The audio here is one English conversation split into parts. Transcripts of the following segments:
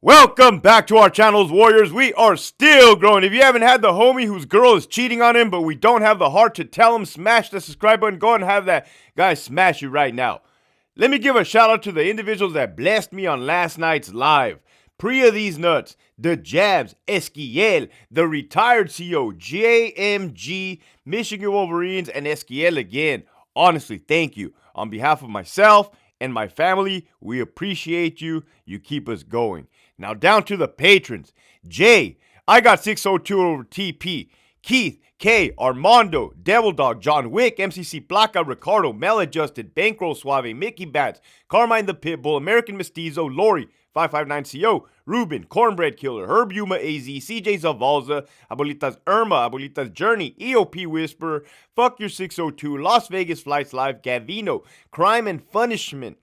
Welcome back to our channels, Warriors. We are still growing. If you haven't had the homie whose girl is cheating on him, but we don't have the heart to tell him, smash the subscribe button. Go and have that guy smash you right now. Let me give a shout out to the individuals that blessed me on last night's live. Priya These Nuts, The Jabs, Esquiel, the retired CEO, JMG, Michigan Wolverines, and Esquiel again. Honestly, thank you. On behalf of myself and my family, we appreciate you. You keep us going. Now down to the patrons. Jay, I got 602 over TP. Keith, K, Armando, Devil Dog, John Wick, MCC Placa, Ricardo, Maladjusted, Bankroll Suave, Mickey Bats, Carmine the Pitbull, American Mestizo, Lori, 559CO, Ruben, Cornbread Killer, Herb Yuma AZ, CJ Zavalza, Abuelita's Irma, Abuelita's Journey, EOP Whisperer, Fuck Your 602, Las Vegas Flights Live, Gavino, Crime and Punishment,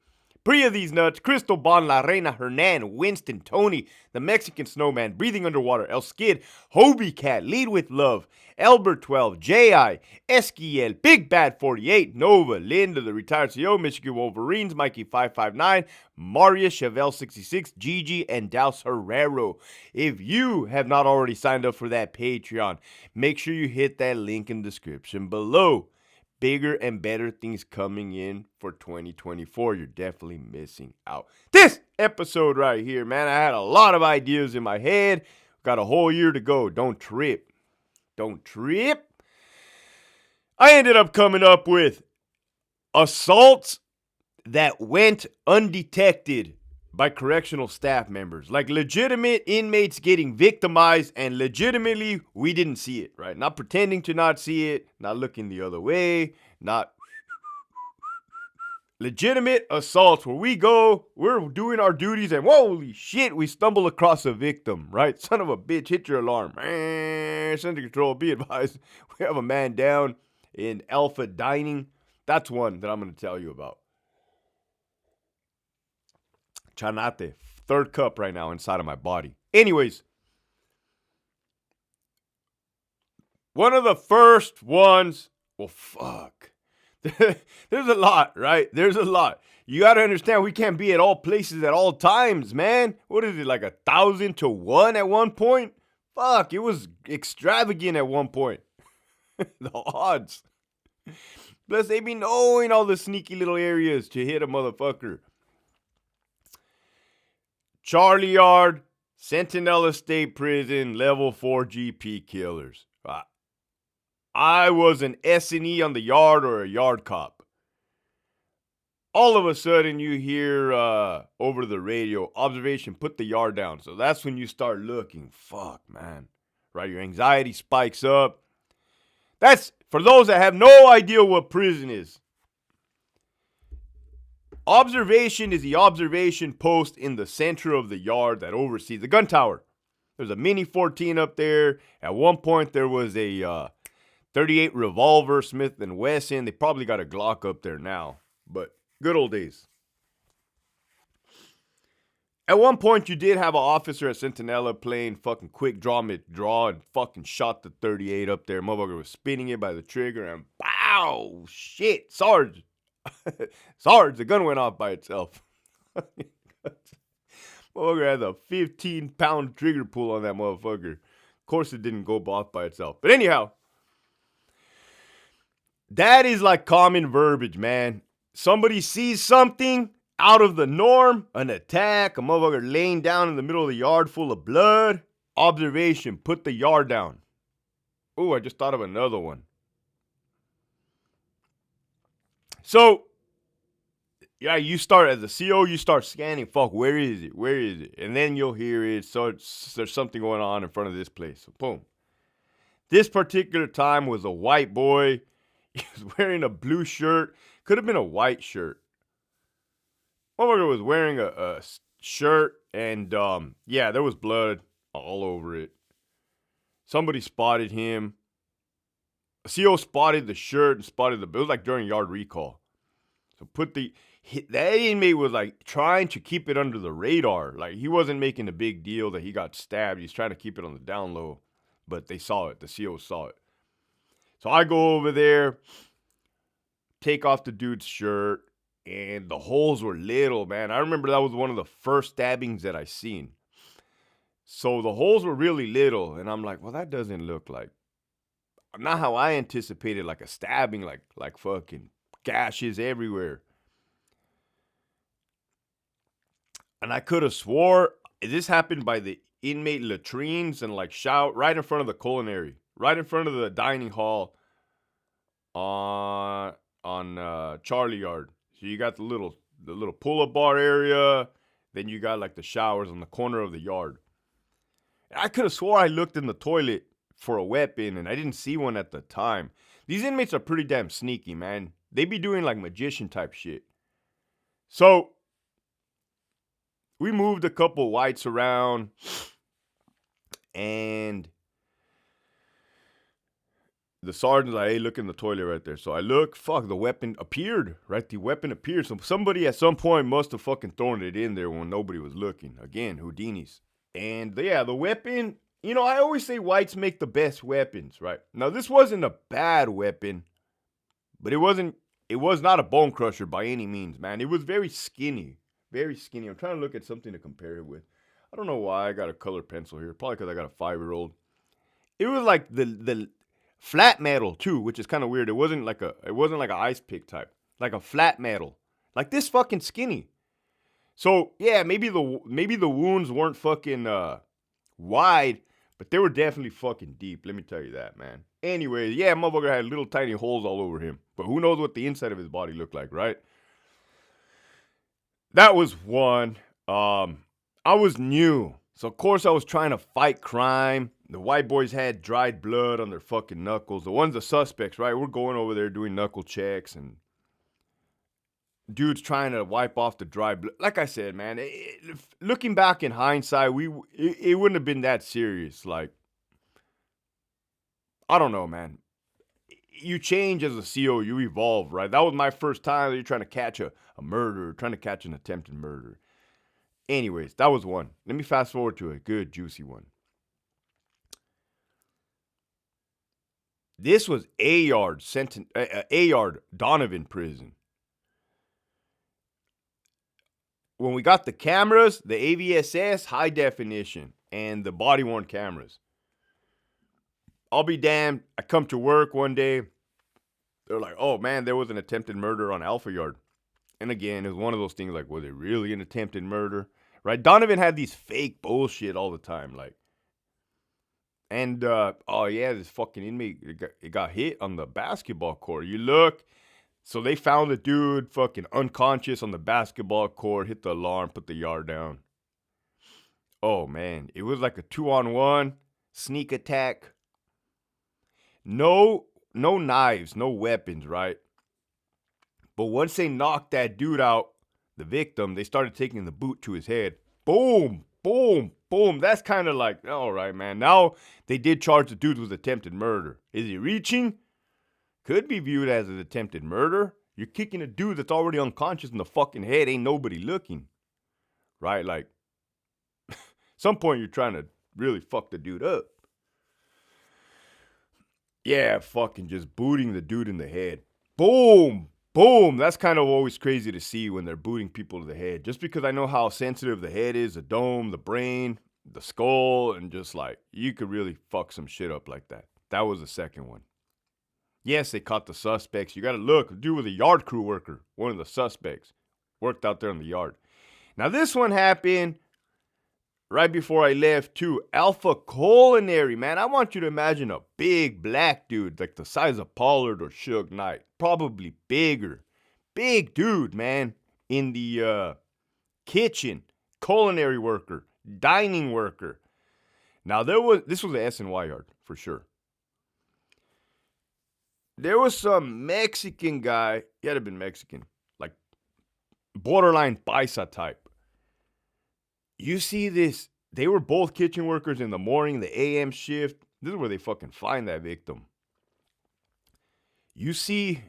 Priya These Nuts, Crystal Bon, La Reina Hernan, Winston, Tony, the Mexican Snowman, Breathing Underwater, El Skid, Hobie Cat, Lead With Love, Elbert 12, J.I., Esquiel, Big Bad 48, Nova, Linda, the retired CEO, Michigan Wolverines, Mikey 559, Maria Chevelle 66, Gigi, and Douse Herrero. If you have not already signed up for that Patreon, make sure you hit that link in the description below. Bigger and better things coming in for 2024. You're definitely missing out. This episode right here, man, I had a lot of ideas in my head. Got a whole year to go. Don't trip. Don't trip. I ended up coming up with assaults that went undetected by correctional staff members. Like legitimate inmates getting victimized, and legitimately we didn't see it, right? Not pretending to not see it, not looking the other way, not legitimate assaults where we go, we're doing our duties, and holy shit, we stumble across a victim, right? Son of a bitch, hit your alarm. Center control, be advised, we have a man down in Alpha Dining. That's one that I'm going to tell you about. Chanate, third cup right now inside of my body. Anyways, one of the first ones, well, fuck. There's a lot, right? There's a lot. You got to understand, we can't be at all places at all times, man. What is it, like 1,000 to 1 at one point? Fuck, it was extravagant at one point. The odds. Plus, they be knowing all the sneaky little areas to hit a motherfucker. Charlie Yard, Sentinella State Prison, level 4 GP killers. I was an S&E on the yard or a yard cop. All of a sudden you hear over the radio, observation, put the yard down. So that's when you start looking. Fuck, man. Right? Your anxiety spikes up. That's for those that have no idea what prison is. Observation is the observation post in the center of the yard that oversees the gun tower. There's a Mini 14 up there. At one point, there was a 38 revolver, Smith & Wesson. They probably got a Glock up there now, but good old days. At one point, you did have an officer at Sentinella playing fucking quick draw mid-draw and fucking shot the 38 up there. Motherfucker was spinning it by the trigger and pow! Shit, Sarge. Sarge, the gun went off by itself. Motherfucker had a 15-pound trigger pull on that motherfucker. Of course it didn't go off by itself. But anyhow, that is like common verbiage, man. Somebody sees something out of the norm, an attack, a motherfucker laying down in the middle of the yard full of blood. Observation, put the yard down. Ooh, I just thought of another one. So, yeah, you start as a CO, you start scanning. Fuck, where is it? Where is it? And then you'll hear it. So there's something going on in front of this place. So, boom. This particular time was a white boy. He was wearing a blue shirt. Could have been a white shirt. Motherfucker was wearing a shirt, and yeah, there was blood all over it. Somebody spotted him. A CO spotted the shirt and spotted it was like during yard recall. So that inmate was like trying to keep it under the radar. Like he wasn't making a big deal that he got stabbed. He's trying to keep it on the down low. But they saw it. The CO saw it. So I go over there, take off the dude's shirt, and the holes were little, man. I remember that was one of the first stabbings that I seen. So the holes were really little, and I'm like, well, that doesn't look like not how I anticipated, like a stabbing, like fucking gashes everywhere. And I could have swore this happened by the inmate latrines and like shout right in front of the culinary, right in front of the dining hall on Charlie Yard. So you got the little pull-up bar area, then you got like the showers on the corner of the yard. And I could have swore I looked in the toilet for a weapon and I didn't see one at the time. These inmates are pretty damn sneaky, man. They be doing like magician type shit. So we moved a couple whites around and the sergeant's like, hey, look in the toilet right there. So I look, fuck, the weapon appeared, right? The weapon appeared. So somebody at some point must have fucking thrown it in there when nobody was looking. Again, Houdini's. And yeah, the weapon, I always say whites make the best weapons, right? Now, this wasn't a bad weapon, but it was not a bone crusher by any means, man. It was very skinny, very skinny. I'm trying to look at something to compare it with. I don't know why I got a colored pencil here. Probably because I got a 5-year-old. It was like the flat metal too, which is kind of weird. It wasn't like an ice pick type, like a flat metal, like this fucking skinny. So yeah, maybe the wounds weren't fucking wide, but they were definitely fucking deep. Let me tell you that, man. Anyways, yeah, motherfucker had little tiny holes all over him, but who knows what the inside of his body looked like, right? That was one. I was new, so of course I was trying to fight crime. The white boys had dried blood on their fucking knuckles. The suspects, right? We're going over there doing knuckle checks and dude's trying to wipe off the dry blood. Like I said, man, looking back in hindsight, it wouldn't have been that serious. Like, I don't know, man. You change as a CO, you evolve, right? That was my first time you're trying to catch a murderer, trying to catch an attempted murder. Anyways, that was one. Let me fast forward to a good, juicy one. This was A-Yard Donovan prison. When we got the cameras, the AVSS, high definition, and the body-worn cameras. I'll be damned, I come to work one day, they're like, oh man, there was an attempted murder on Alpha Yard. And again, it was one of those things like, was it really an attempted murder? Right? Donovan had these fake bullshit all the time, like, and oh yeah, this fucking inmate, it got hit on the basketball court. You look, so they found the dude fucking unconscious on the basketball court, hit the alarm, put the yard down. Oh man, it was like a 2-on-1 sneak attack. No knives, no weapons, right? But once they knocked that dude out, the victim, they started taking the boot to his head. Boom, boom, boom. That's kind of like, all right, man. Now they did charge the dude with attempted murder. Is he reaching? Could be viewed as an attempted murder. You're kicking a dude that's already unconscious in the fucking head. Ain't nobody looking. Right? Like, some point you're trying to really fuck the dude up. Yeah, fucking just booting the dude in the head. Boom, boom. That's kind of always crazy to see when they're booting people to the head. Just because I know how sensitive the head is, the dome, the brain, the skull, and just like, you could really fuck some shit up like that. That was the second one. Yes, they caught the suspects. You got to look. The dude was a yard crew worker, one of the suspects. Worked out there in the yard. Now, this one happened right before I left, too. Alpha Culinary, man. I want you to imagine a big black dude, like the size of Pollard or Suge Knight. Probably bigger. Big dude, man. In the kitchen. Culinary worker. Dining worker. Now, this was the SNY yard, for sure. There was some Mexican guy. He had to have been Mexican. Like, borderline paisa type. You see this. They were both kitchen workers in the morning, the AM shift. This is where they fucking find that victim. You see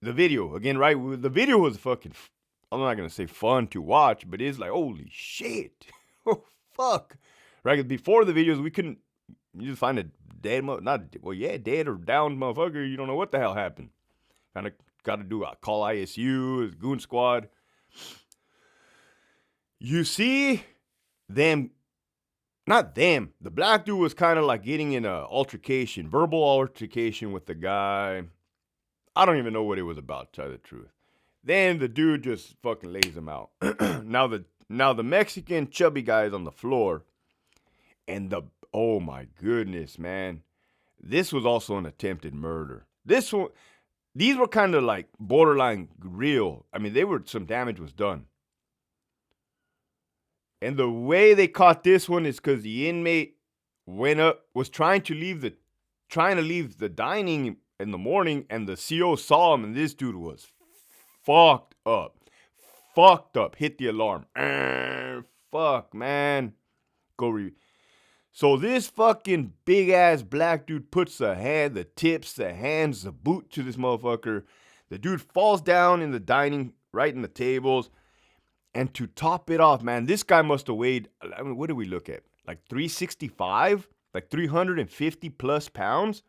the video. Again, right? The video was fucking, I'm not going to say fun to watch, but it's like, holy shit. Oh, fuck. Right? Before the videos, we couldn't, you just find a dead, dead or down motherfucker. You don't know what the hell happened. Kind of got to do a call ISU, Goon Squad. You see them not them. The black dude was kind of like getting in a altercation, verbal altercation with the guy. I don't even know what it was about, to tell you the truth. Then the dude just fucking lays him out. now the Mexican chubby guy is on the floor, and oh my goodness, man, this was also an attempted murder. These were kind of like borderline real. I mean, some damage was done. And the way they caught this one is because the inmate was trying to leave the dining in the morning, and the CO saw him, and this dude was fucked up. Hit the alarm. Fuck, man. So this fucking big ass black dude puts the hands, the boot to this motherfucker. The dude falls down in the dining, right in the tables. And to top it off, man, this guy must have weighed, I mean, what did we look at? Like 365? Like 350 plus pounds?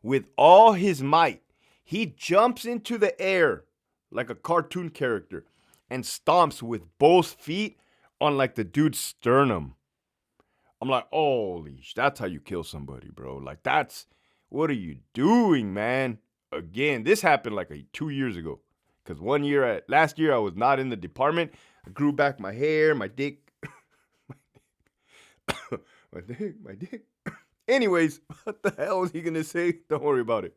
With all his might, he jumps into the air like a cartoon character and stomps with both feet on like the dude's sternum. I'm like, holy, that's how you kill somebody, bro. Like, what are you doing, man? Again, this happened like 2 years ago. Because last year I was not in the department. I grew back my hair, my dick. my dick. Anyways, what the hell was he going to say? Don't worry about it.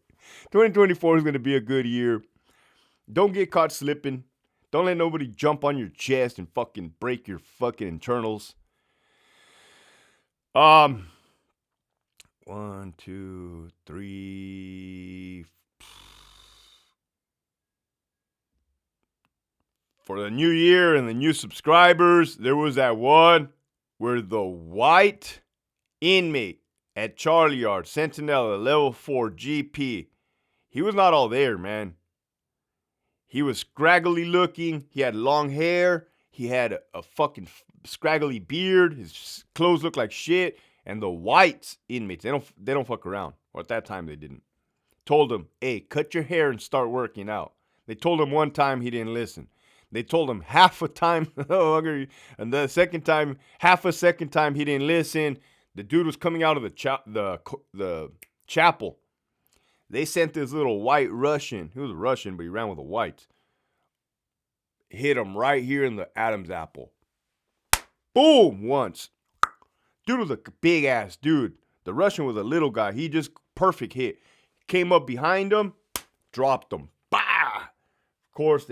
2024 is going to be a good year. Don't get caught slipping. Don't let nobody jump on your chest and fucking break your fucking internals. 1, 2, 3. For the new year and the new subscribers, there was that one where the white inmate at Charlie Yard, Sentinella, level 4 GP, he was not all there, man. He was scraggly looking. He had long hair. He had a fucking scraggly beard. His clothes looked like shit. And the white inmates, they don't fuck around. Or at that time, they didn't. Told him, hey, cut your hair and start working out. They told him one time, he didn't listen. They told him half a time, and the second time, half a second time, he didn't listen. The dude was coming out of the chapel. They sent this little white Russian. He was a Russian, but he ran with the whites. Hit him right here in the Adam's apple. Boom, once. Dude was a big ass dude. The Russian was a little guy. He just perfect hit. Came up behind him, dropped him. Bah! Of course,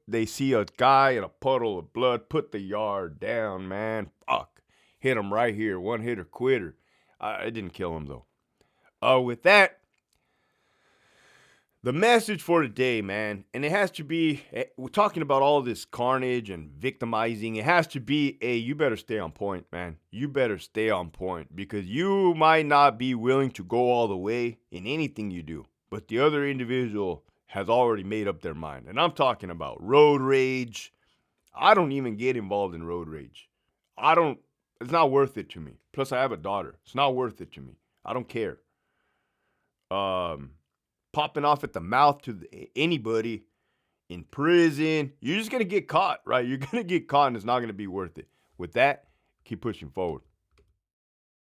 they see a guy in a puddle of blood, put the yard down, man. Fuck. Hit him right here. One hitter quitter. I didn't kill him, though. With that, the message for today, man, and it has to be, we're talking about all this carnage and victimizing. It has to be, you better stay on point, man. You better stay on point, because you might not be willing to go all the way in anything you do, but the other individual has already made up their mind. And I'm talking about road rage. I don't even get involved in road rage. It's not worth it to me. Plus, I have a daughter. It's not worth it to me. I don't care. Popping off at the mouth to anybody in prison, you're just going to get caught, right? You're going to get caught, and it's not going to be worth it. With that, keep pushing forward.